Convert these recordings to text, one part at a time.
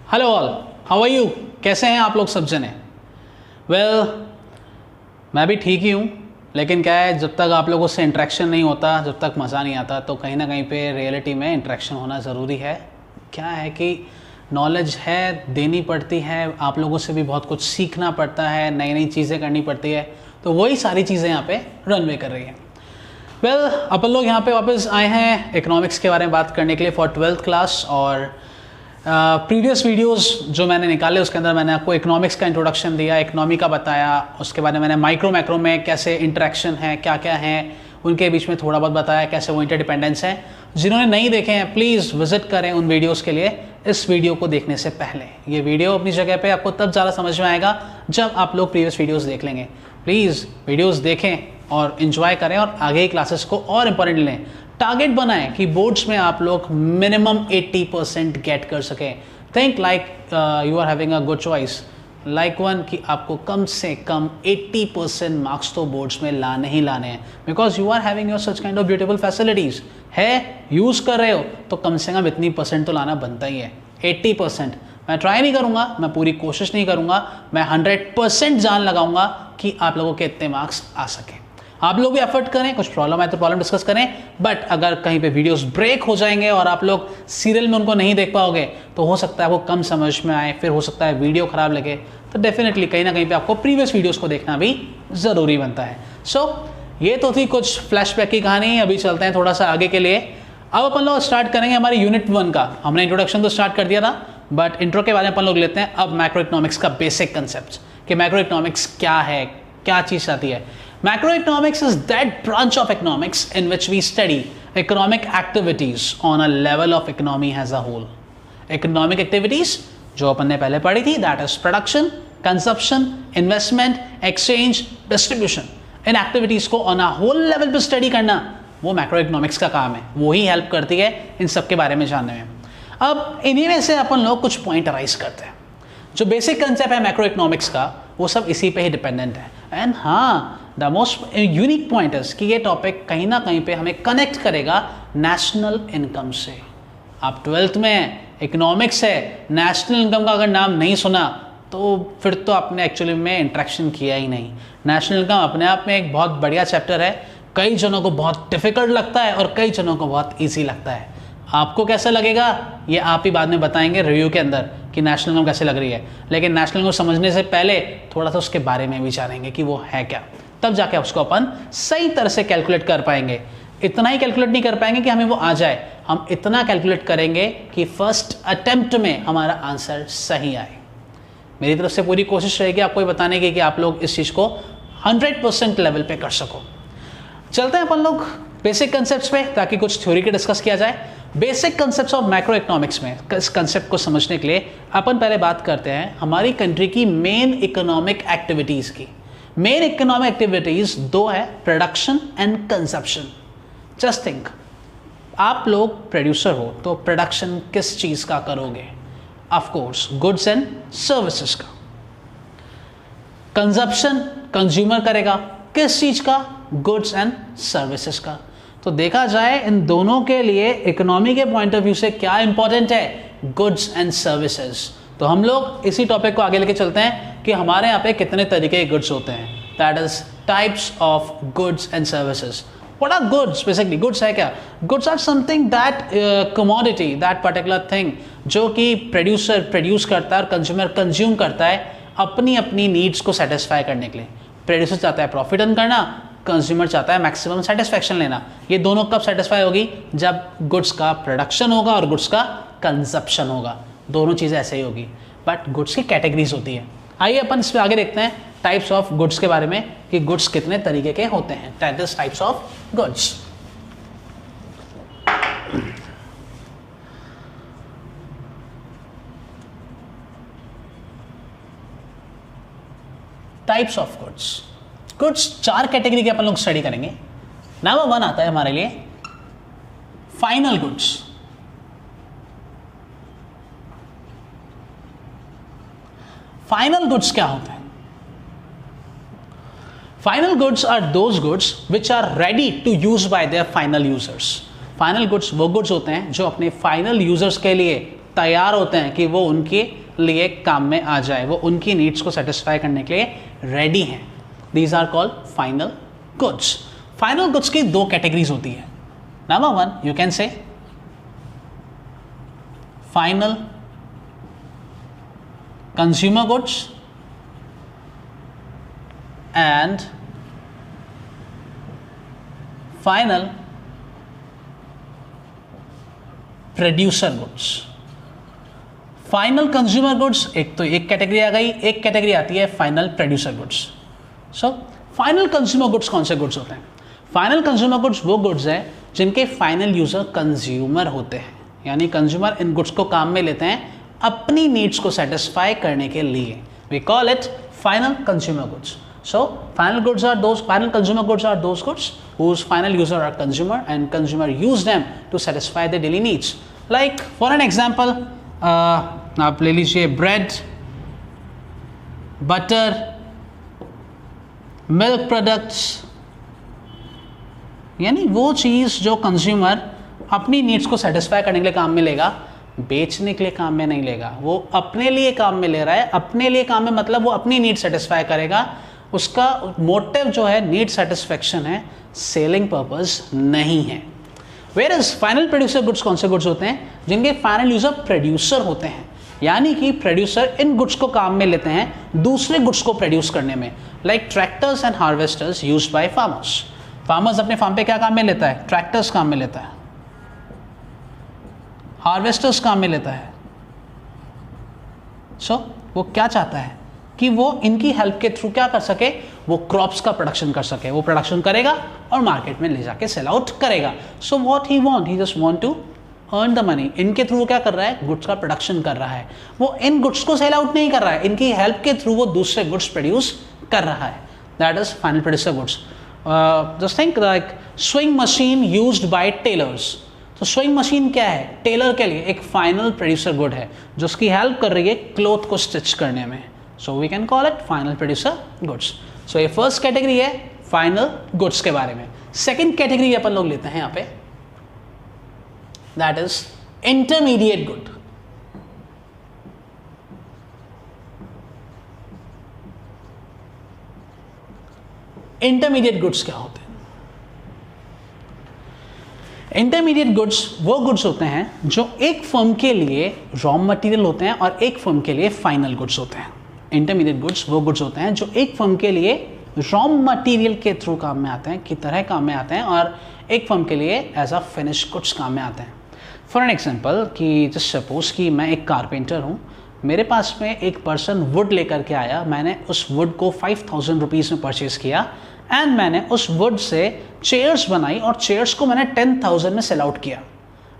Hello all, how are you? कैसे हैं आप लोग सब जने? वेल, मैं भी ठीक ही हूँ, लेकिन क्या है, जब तक आप लोगों से इंटरेक्शन नहीं होता, जब तक मज़ा नहीं आता, तो कहीं ना कहीं पे रियलिटी में इंटरेक्शन होना ज़रूरी है। क्या है कि नॉलेज है, देनी पड़ती है, आप लोगों से भी बहुत कुछ सीखना पड़ता है, नई नई चीज़ें करनी पड़ती है, तो वही सारी चीज़ें यहाँ पे रनवे कर रही हैं। वेल, अपन लोग यहाँ पे वापस आए हैं इकोनॉमिक्स के बारे में बात करने के लिए फॉर 12th क्लास। और प्रीवियस वीडियोस जो मैंने निकाले उसके अंदर मैंने आपको इकोनॉमिक्स का इंट्रोडक्शन दिया, इकोनॉमी का बताया, उसके बाद मैंने माइक्रो मैक्रो में कैसे इंटरेक्शन है, क्या क्या है उनके बीच में थोड़ा बहुत बताया, कैसे वो इंटरडिपेंडेंस है। जिन्होंने नहीं देखे हैं प्लीज़ विजिट करें उन वीडियोस के लिए इस वीडियो को देखने से पहले। ये वीडियो अपनी जगह पे आपको तब ज़्यादा समझ में आएगा जब आप लोग प्रीवियस वीडियोस देख लेंगे। प्लीज़ वीडियोस देखें और इन्जॉय करें और आगे की क्लासेस को और इम्पोर्टेंट लें। टारगेट बनाएं कि बोर्ड्स में आप लोग मिनिमम 80% गेट कर सकें। Think like you are having a good choice like one कि आपको कम से कम 80% मार्क्स तो बोर्ड्स में लाने ही लाने हैं, because you are having your such kind of beautiful facilities है, यूज़ कर रहे हो तो कम से कम इतनी परसेंट तो लाना बनता ही है। 80% मैं ट्राई नहीं करूँगा, मैं पूरी कोशिश नहीं करूँगा, मैं 100% जान लगाऊंगा कि आप लोगों के इतने मार्क्स आ सकें। आप लोग भी एफर्ट करें, कुछ प्रॉब्लम है तो प्रॉब्लम डिस्कस करें, बट अगर कहीं पे वीडियोस ब्रेक हो जाएंगे और आप लोग सीरियल में उनको नहीं देख पाओगे तो हो सकता है वो कम समझ में आए, फिर हो सकता है वीडियो खराब लगे, तो डेफिनेटली कहीं ना कहीं पे आपको प्रीवियस वीडियोस को देखना भी ज़रूरी बनता है। सो ये तो थी कुछ फ्लैशबैक की कहानी। अभी चलते हैं थोड़ा सा आगे के लिए। अब अपन लोग स्टार्ट करेंगे हमारे यूनिट 1 का। हमने इंट्रोडक्शन तो स्टार्ट कर दिया था, बट इंट्रो के बारे में अपन लोग लेते हैं अब मैक्रो इकोनॉमिक्स का बेसिक कंसेप्ट कि मैक्रो इकोनॉमिक्स क्या है, क्या चीज़ आती है। Macroeconomics is that branch of economics in which we study economic activities on a level of economy as a whole. Economic activities जो अपन ने पहले पढ़ी थी, that is production, consumption, investment, exchange, distribution. In activities को on a whole level पे study करना वो macroeconomics का काम है, वो ही हेल्प करती है इन सब के बारे में जानने में। अब इन्हीं में से अपन लोग कुछ पॉइंट अराइज करते हैं। जो बेसिक कंसेप्ट है मैक्रो इकोनॉमिक्स का वो सब इसी पे ही डिपेंडेंट है। एंड हाँ, द मोस्ट यूनिक पॉइंट है कि ये टॉपिक कहीं ना कहीं पे हमें कनेक्ट करेगा नेशनल इनकम से। आप 12th में इकोनॉमिक्स है, नेशनल इनकम का अगर नाम नहीं सुना तो फिर तो आपने एक्चुअली में इंट्रैक्शन किया ही नहीं। नेशनल इनकम अपने आप में एक बहुत बढ़िया चैप्टर है, कई जनों को बहुत डिफिकल्ट लगता है और कई जनों को बहुत ईजी लगता है। आपको कैसा लगेगा ये आप ही बाद में बताएंगे रिव्यू के अंदर कि नेशनल इनकम कैसे लग रही है, लेकिन नेशनल इनकम समझने से पहले थोड़ा सा उसके बारे में भी जानेंगे कि वो है क्या, तब जाके उसको अपन सही तरह से कैलकुलेट कर पाएंगे। इतना ही कैलकुलेट नहीं कर पाएंगे कि हमें वो आ जाए, हम इतना कैलकुलेट करेंगे कि फर्स्ट अटेम्प्ट में हमारा आंसर सही आए। मेरी तरफ से पूरी कोशिश रहेगी आपको ये बताने की कि आप लोग इस चीज़ को 100% लेवल पे कर सको। चलते हैं अपन लोग बेसिक कंसेप्ट्स पे ताकि कुछ थ्योरी के डिस्कस किया जाए। Basic concepts of macro economics में इस कंसेप्ट को समझने के लिए अपन पहले बात करते हैं हमारी कंट्री की मेन इकोनॉमिक एक्टिविटीज़ की। मेन इकोनॉमिक एक्टिविटीज़ दो है, production and consumption. Just think, आप लोग प्रोड्यूसर हो तो प्रोडक्शन किस चीज़ का करोगे? Of course goods and services का। कंजप्शन कंज्यूमर करेगा किस चीज़ का? गुड्स एंड सर्विसेज का। तो देखा जाए इन दोनों के लिए इकोनॉमी के पॉइंट ऑफ व्यू से क्या इंपॉर्टेंट है? Goods and services. तो हम लोग इसी टॉपिक को आगे लेके चलते हैं कि हमारे यहाँ पे कितने तरीके के गुड्स होते हैं, that is types of goods and services. What are goods? Basically goods है क्या? Goods are something that commodity, that particular thing जो कि प्रोड्यूसर प्रोड्यूस करता है और कंज्यूमर कंज्यूम करता है अपनी अपनी नीड्स को सेटिस्फाई करने के लिए। प्रोड्यूसर चाहता है प्रॉफिट अर्न करना, कंज्यूमर चाहता है मैक्सिमम सेटिस्फैक्शन लेना। ये दोनों कब सेटिस्फाई होगी? जब गुड्स का प्रोडक्शन होगा और गुड्स का कंजप्शन होगा। दोनों चीज़ें ऐसे ही होगी, बट गुड्स की कैटेगरीज होती है। आइए अपन इस पर आगे देखते हैं टाइप्स ऑफ गुड्स के बारे में कि गुड्स कितने तरीके के होते हैं। Types of goods. Types of goods. Goods 4 category के अपन लोग स्टडी करेंगे। नंबर 1 आता है हमारे लिए फाइनल गुड्स। फाइनल गुड्स क्या होते हैं? Final goods are those goods which are ready to use by their final users. Final goods वो गुड्स होते हैं जो अपने फाइनल यूजर्स के लिए तैयार होते हैं कि वो उनके लिए काम में आ जाए, वो उनकी नीड्स को सेटिस्फाई करने के लिए रेडी हैं। These are called final goods. Final goods की दो कैटेगरीज होती है। Number one, you can say final consumer goods and final producer goods. Final consumer goods एक कैटेगरी आ गई, एक कैटेगरी आती है final producer goods. So final consumer goods कौन से गुड्स होते हैं? फाइनल कंज्यूमर गुड्स वो गुड्स हैं जिनके फाइनल यूजर कंज्यूमर होते हैं, यानी कंज्यूमर इन गुड्स को काम में लेते हैं अपनी नीड्स को सेटिस्फाई करने के लिए। We call it final consumer goods. So final consumer goods are those goods whose final user are consumer and consumer use them to satisfy their daily needs. Like for an example, आप ले लीजिए bread, butter, milk products, यानी वो चीज़ जो consumer अपनी needs को satisfy करने के लिए काम में लेगा, बेचने के लिए काम में नहीं लेगा। वो अपने लिए काम में ले रहा है। अपने लिए काम में मतलब वो अपनी नीड सेटिस्फाई करेगा, उसका मोटिव जो है नीड सेटिस्फेक्शन है, सेलिंग पर्पस नहीं है। Where is final producer goods कौन से गुड्स होते हैं? जिनके फाइनल यूजर प्रोड्यूसर होते हैं, यानी कि प्रोड्यूसर इन गुड्स को काम में लेते हैं दूसरे गुड्स को प्रोड्यूस करने में। Like tractors and harvesters used by farmers. Farmers अपने फार्म पे क्या काम में लेता है? ट्रैक्टर्स काम में लेता है, हार्वेस्टर्स काम में लेता है। सो वो क्या चाहता है कि वो इनकी हेल्प के थ्रू क्या कर सके? वो क्रॉप्स का प्रोडक्शन कर सके। वो प्रोडक्शन करेगा और मार्केट में ले जाके सेल आउट करेगा। So what he just want to earn the money. इनके थ्रू वो क्या कर रहा है? गुड्स का प्रोडक्शन कर रहा है। वो इन गुड्स को सेल आउट नहीं कर रहा है, इनकी हेल्प के थ्रू वो दूसरे गुड्स प्रोड्यूस कर रहा है। That is final producer goods. Just think like swing machine used by tailors. तो स्विंग मशीन क्या है? टेलर के लिए एक फाइनल प्रोड्यूसर गुड है जो उसकी हेल्प कर रही है क्लोथ को स्टिच करने में। So we can call it final producer goods. So ये फर्स्ट कैटेगरी है फाइनल गुड्स के बारे में। सेकेंड कैटेगरी अपन लोग लेते हैं यहाँ पे, that is intermediate good. Intermediate goods क्या होते हैं? इंटरमीडिएट गुड्स वो गुड्स होते हैं जो एक फर्म के लिए रॉ मटेरियल होते हैं और एक फर्म के लिए फाइनल गुड्स होते हैं। इंटरमीडिएट गुड्स वो गुड्स होते हैं जो एक फर्म के लिए रॉ मटेरियल के थ्रू काम में आते हैं, की तरह काम में आते हैं, और एक फर्म के लिए एज अ फिनिश गुड्स काम में आते हैं। फॉर एन एग्जांपल कि जस्ट सपोज कि मैं एक कारपेंटर हूँ, मेरे पास में एक पर्सन वुड लेकर के आया, मैंने उस वुड को 5000 रुपीज़ में परचेज़ किया एंड मैंने उस वुड से चेयर्स बनाई और चेयर्स को मैंने 10,000 में सेल आउट किया।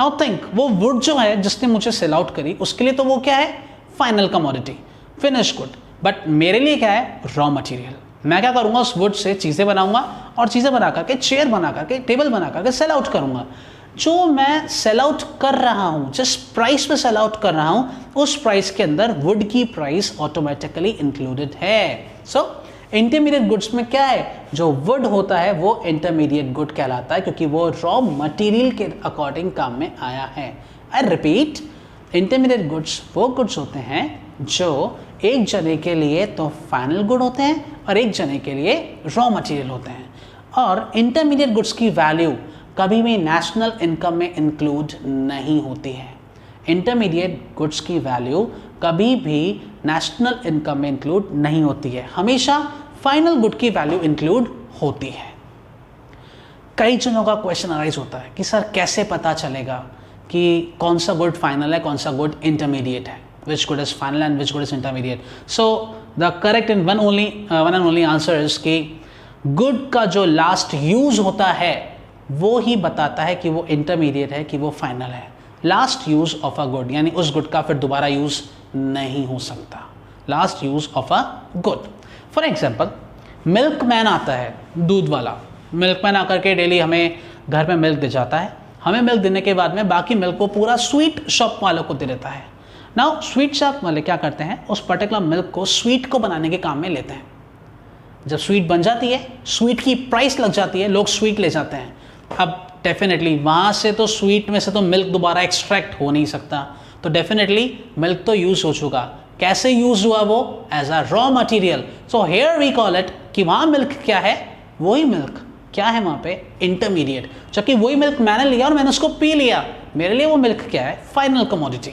नाउ थिंक, वो वुड जो है जिसने मुझे सेल आउट करी, उसके लिए तो वो क्या है? Final commodity, finish good. But मेरे लिए क्या है? Raw material. मैं क्या करूँगा? उस वुड से चीज़ें बनाऊंगा और चीज़ें बना करके, चेयर बना करके, टेबल बना करके सेल आउट करूँगा। जो मैं सेल आउट कर रहा हूँ, जिस प्राइस पे सेल आउट कर रहा हूँ, उस प्राइस के अंदर वुड की प्राइस ऑटोमेटिकली इंक्लूडेड है। सो इंटरमीडिएट गुड्स में क्या है? जो वुड होता है वो इंटरमीडिएट गुड कहलाता है, क्योंकि वो रॉ मटेरियल के अकॉर्डिंग काम में आया है। आई रिपीट, इंटरमीडिएट गुड्स वो गुड्स होते हैं जो एक जने के लिए तो फाइनल गुड होते हैं और एक जने के लिए रॉ मटेरियल होते हैं। और इंटरमीडिएट गुड्स की वैल्यू कभी भी नेशनल इनकम में इंक्लूड नहीं होती है। इंटरमीडिएट गुड्स की वैल्यू कभी भी नेशनल इनकम में इंक्लूड नहीं होती है, हमेशा फाइनल गुड की वैल्यू इंक्लूड होती है। कई जनों का क्वेश्चन अराइज होता है कि सर कैसे पता चलेगा कि कौन सा गुड फाइनल है, कौन सा गुड इंटरमीडिएट है, which good is final and which good is intermediate. So the correct and one and only answer is कि good का जो last use होता है वो ही बताता है कि वो intermediate है कि वो final है। Last use of a good, यानी उस good का फिर दोबारा use नहीं हो सकता। Last use of a good. For example, milkman आता है, दूध वाला। milkman आकर के डेली हमें घर में मिल्क दे जाता है। हमें मिल्क देने के बाद में बाकी मिल्क को पूरा स्वीट शॉप वालों को दे देता है। नाउ स्वीट शॉप वाले क्या करते हैं? उस पर्टिकुलर मिल्क को स्वीट को बनाने के काम में लेते हैं। जब स्वीट बन जाती है, स्वीट की प्राइस लग जाती है, लोग स्वीट ले जाते हैं। अब डेफिनेटली वहाँ से तो स्वीट में से तो मिल्क दोबारा एक्सट्रैक्ट हो नहीं सकता, तो डेफिनेटली मिल्क तो यूज हो चुका। कैसे यूज हुआ वो? As a raw material. So here we call it कि वहाँ मिल्क क्या है, वही मिल्क क्या है वहाँ पे, इंटरमीडिएट। जबकि वही मिल्क मैंने लिया और मैंने उसको पी लिया, मेरे लिए वो मिल्क क्या है, फाइनल कमोडिटी।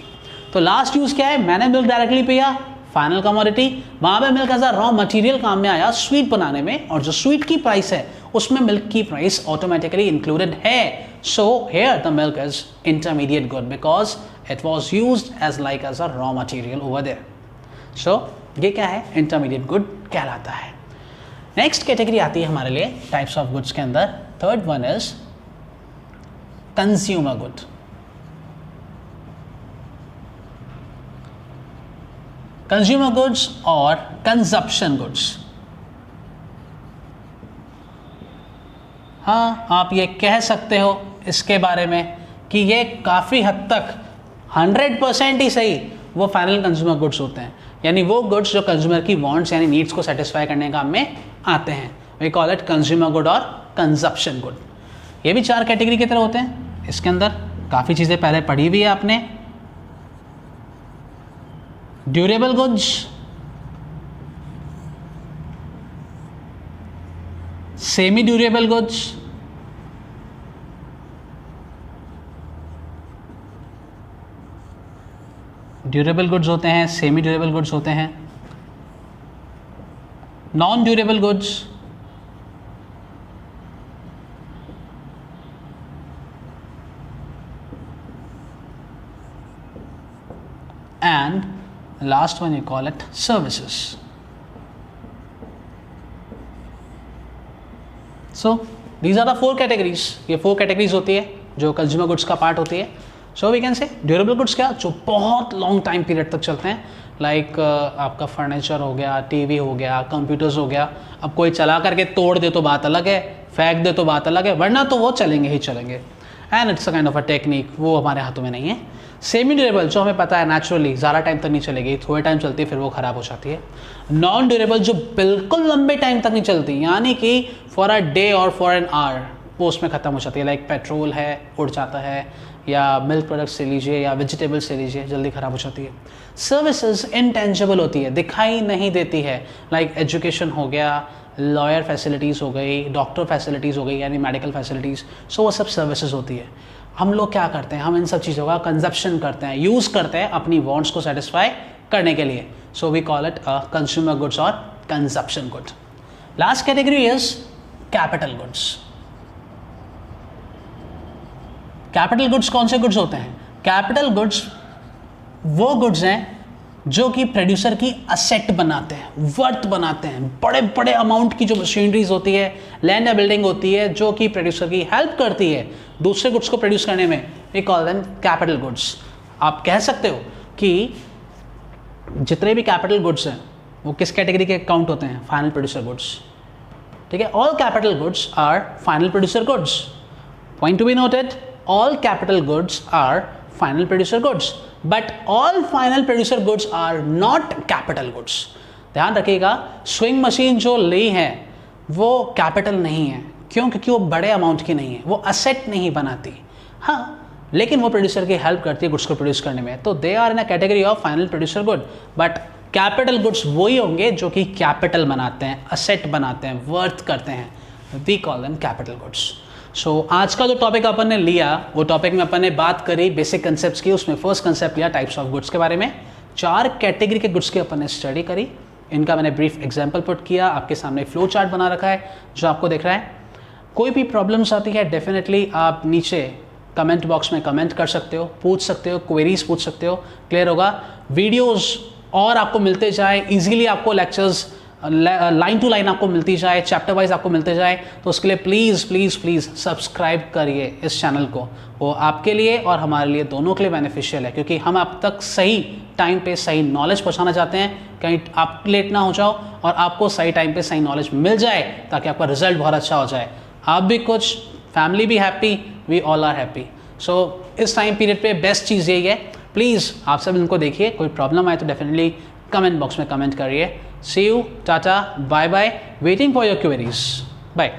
तो लास्ट यूज क्या है, मैंने मिल्क डायरेक्टली पिया, फाइनल कमोडिटी। वहाँ पे milk as a raw material काम में आया स्वीट बनाने में, और जो स्वीट की प्राइस है उसमें मिल्क की प्राइस ऑटोमेटिकली इंक्लूडेड है। So here the milk is intermediate good because it was use as like as a raw material over there. So ये क्या है, इंटरमीडिएट गुड कहलाता है। नेक्स्ट कैटेगरी आती है हमारे लिए टाइप्स ऑफ गुड्स के अंदर। Third one is consumer good. Consumer goods और कंजप्शन गुड्स। हाँ, आप ये कह सकते हो इसके बारे में कि ये काफ़ी हद तक 100% ही सही वो फाइनल कंज्यूमर गुड्स होते हैं, यानी वो गुड्स जो कंज्यूमर की वांट्स यानी नीड्स को सेटिस्फाई करने काम में आते हैं। We call it consumer good और कंजप्शन गुड। ये भी 4 कैटेगरी की तरह होते हैं। इसके अंदर काफ़ी चीज़ें पहले पढ़ी हुई है आपने। Durable goods, semi durable goods, durable goods होते हैं, सेमी ड्यूरेबल गुड्स होते हैं, non durable goods, and last one you call it services. So these are the 4 categories. ये 4 categories होती है जो कंज्यूमर गुड्स का पार्ट होती है। So we can say durable goods क्या, जो बहुत लॉन्ग टाइम पीरियड तक चलते हैं, लाइक आपका फर्नीचर हो गया, टीवी हो गया, कंप्यूटर्स हो गया। अब कोई चला करके तोड़ दे तो बात अलग है, फेंक दे तो बात अलग है, वरना तो वो चलेंगे ही चलेंगे। And it's a kind of a technique, वो हमारे हाथों में नहीं है। सेमी ड्यूरेबल जो हमें पता है नेचुरली ज़्यादा टाइम तक नहीं चलेगी, थोड़े टाइम चलती है फिर वो ख़राब हो जाती है। नॉन ड्यूरेबल जो बिल्कुल लंबे टाइम तक नहीं चलती, यानी कि फॉर अ डे और फॉर एन आवर वो उसमें ख़त्म हो जाती है। लाइक पेट्रोल है, उड़ जाता है, या मिल्क प्रोडक्ट्स से लीजिए या वेजिटेबल्स से लीजिए, जल्दी ख़राब हो जाती है। सर्विसेज इनटेंजिबल होती है, दिखाई नहीं देती है। लाइक एजुकेशन हो गया, लॉयर फैसिलिटीज़ हो गई, डॉक्टर फैसिलिटीज़ हो गई यानी मेडिकल फैसिलिटीज़, सो वो सब सर्विसेज होती है। हम लोग क्या करते हैं, हम इन सब चीज़ों का कंजप्शन करते हैं, यूज़ करते हैं अपनी वांट्स को सेटिस्फाई करने के लिए। So we call it consumer goods और consumption good. Last category is capital goods. Capital goods कौन से गुड्स होते हैं? कैपिटल गुड्स वो गुड्स हैं जो कि प्रोड्यूसर की असेट बनाते हैं, वर्थ बनाते हैं। बड़े बड़े अमाउंट की जो मशीनरीज होती है, लैंड या बिल्डिंग होती है, जो कि प्रोड्यूसर की हेल्प करती है दूसरे गुड्स को प्रोड्यूस करने में, we call them capital goods. आप कह सकते हो कि जितने भी कैपिटल गुड्स हैं वो किस कैटेगरी के काउंट होते हैं? Final producer goods. ठीक है, all capital goods are final producer goods. Point to be noted, all capital goods are final producer goods, but all final producer goods are not capital goods. ध्यान रखिएगा, swing machine जो ली है वो capital नहीं है। क्यों? क्योंकि वो बड़े अमाउंट की नहीं है, वो असेट नहीं बनाती। हाँ, लेकिन वो प्रोड्यूसर की हेल्प करती है गुड्स को प्रोड्यूस करने में, तो they are in a category of final producer good. But capital goods वही होंगे जो कि कैपिटल बनाते हैं, असेट बनाते हैं, वर्थ करते हैं, we call them capital goods. So आज का जो टॉपिक अपन ने लिया, वो टॉपिक में अपन ने बात करी बेसिक कंसेप्ट्स की। उसमें फर्स्ट कंसेप्ट लिया टाइप्स ऑफ गुड्स के बारे में, 4 कैटेगरी के गुड्स की अपन ने स्टडी करी, इनका मैंने ब्रीफ एग्जांपल पुट किया, आपके सामने फ्लो चार्ट बना रखा है जो आपको दिख रहा है। कोई भी प्रॉब्लम्स आती है डेफिनेटली आप नीचे कमेंट बॉक्स में कमेंट कर सकते हो, पूछ सकते हो, क्वेरीज पूछ सकते हो, क्लियर होगा। वीडियोज़ और आपको मिलते जाए, ईजिली आपको लेक्चर्स लाइन टू लाइन आपको मिलती जाए, चैप्टर वाइज आपको मिलते जाए, तो उसके लिए प्लीज़ प्लीज़ प्लीज़ सब्सक्राइब करिए इस चैनल को। वो आपके लिए और हमारे लिए दोनों के लिए बेनिफिशियल है, क्योंकि हम आप तक सही टाइम पे सही नॉलेज पहुंचाना चाहते हैं। कहीं आप लेट ना हो जाओ और आपको सही टाइम पे सही नॉलेज मिल जाए, ताकि आपका रिजल्ट बहुत अच्छा हो जाए, आप भी कुछ, फैमिली भी happy, we all are happy. So इस टाइम पीरियड पे बेस्ट चीज़ यही है, प्लीज़ आप सब इनको देखिए। कोई प्रॉब्लम आए तो डेफिनेटली कमेंट बॉक्स में कमेंट करिए। See you, tata, bye bye, waiting for your queries. Bye.